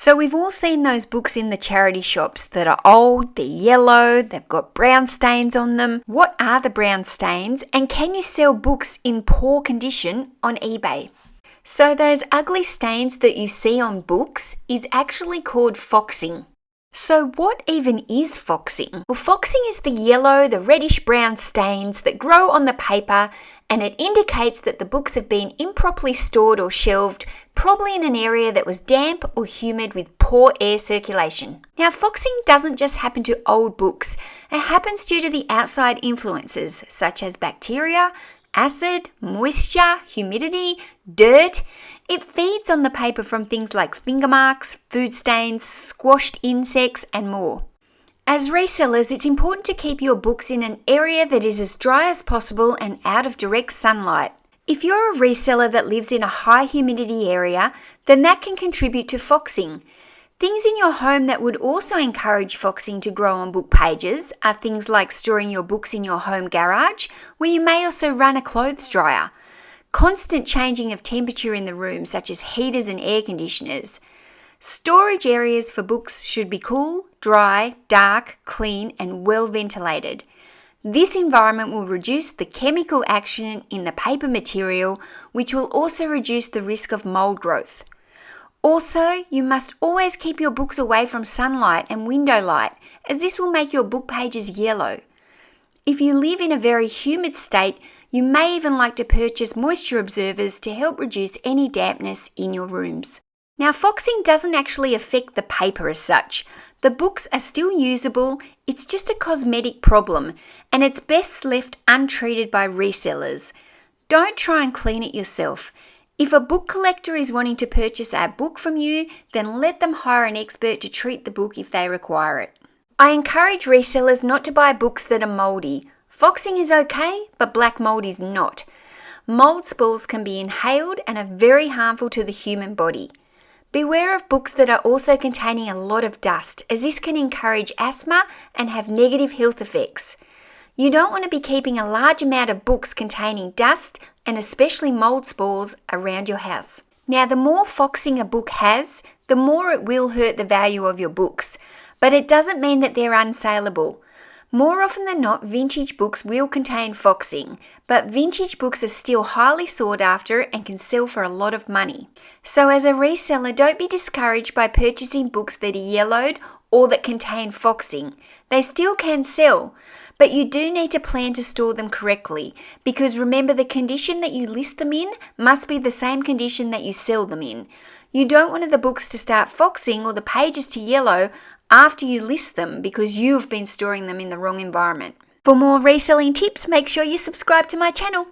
So we've all seen those books in the charity shops that are old, they're yellow, they've got brown stains on them. What are the brown stains, and can you sell books in poor condition on eBay? So those ugly stains that you see on books is actually called foxing. So what even is foxing? Well, foxing is the yellow, the reddish-brown stains that grow on the paper, and it indicates that the books have been improperly stored or shelved, probably in an area that was damp or humid with poor air circulation. Now, foxing doesn't just happen to old books. It happens due to the outside influences, such as bacteria, acid, moisture, humidity, dirt. It feeds on the paper from things like finger marks, food stains, squashed insects, and more. As resellers, it's important to keep your books in an area that is as dry as possible and out of direct sunlight. If you're a reseller that lives in a high humidity area, then that can contribute to foxing. Things in your home that would also encourage foxing to grow on book pages are things like storing your books in your home garage, where you may also run a clothes dryer. Constant changing of temperature in the room, such as heaters and air conditioners. Storage areas for books should be cool, dry, dark, clean, and well ventilated. This environment will reduce the chemical action in the paper material, which will also reduce the risk of mold growth. Also, you must always keep your books away from sunlight and window light, as this will make your book pages yellow. If you live in a very humid state, you may even like to purchase moisture observers to help reduce any dampness in your rooms. Now, foxing doesn't actually affect the paper as such. The books are still usable, it's just a cosmetic problem, and it's best left untreated by resellers. Don't try and clean it yourself. If a book collector is wanting to purchase a book from you, then let them hire an expert to treat the book if they require it. I encourage resellers not to buy books that are mouldy. Foxing is okay, but black mold is not. Mold spores can be inhaled and are very harmful to the human body. Beware of books that are also containing a lot of dust, as this can encourage asthma and have negative health effects. You don't want to be keeping a large amount of books containing dust and especially mold spores around your house. Now, the more foxing a book has, the more it will hurt the value of your books, but it doesn't mean that they're unsaleable. More often than not, vintage books will contain foxing, but vintage books are still highly sought after and can sell for a lot of money. So as a reseller, don't be discouraged by purchasing books that are yellowed or that contain foxing. They still can sell, but you do need to plan to store them correctly, because remember, the condition that you list them in must be the same condition that you sell them in. You don't want the books to start foxing or the pages to yellow after you list them because you've been storing them in the wrong environment. For more reselling tips, make sure you subscribe to my channel.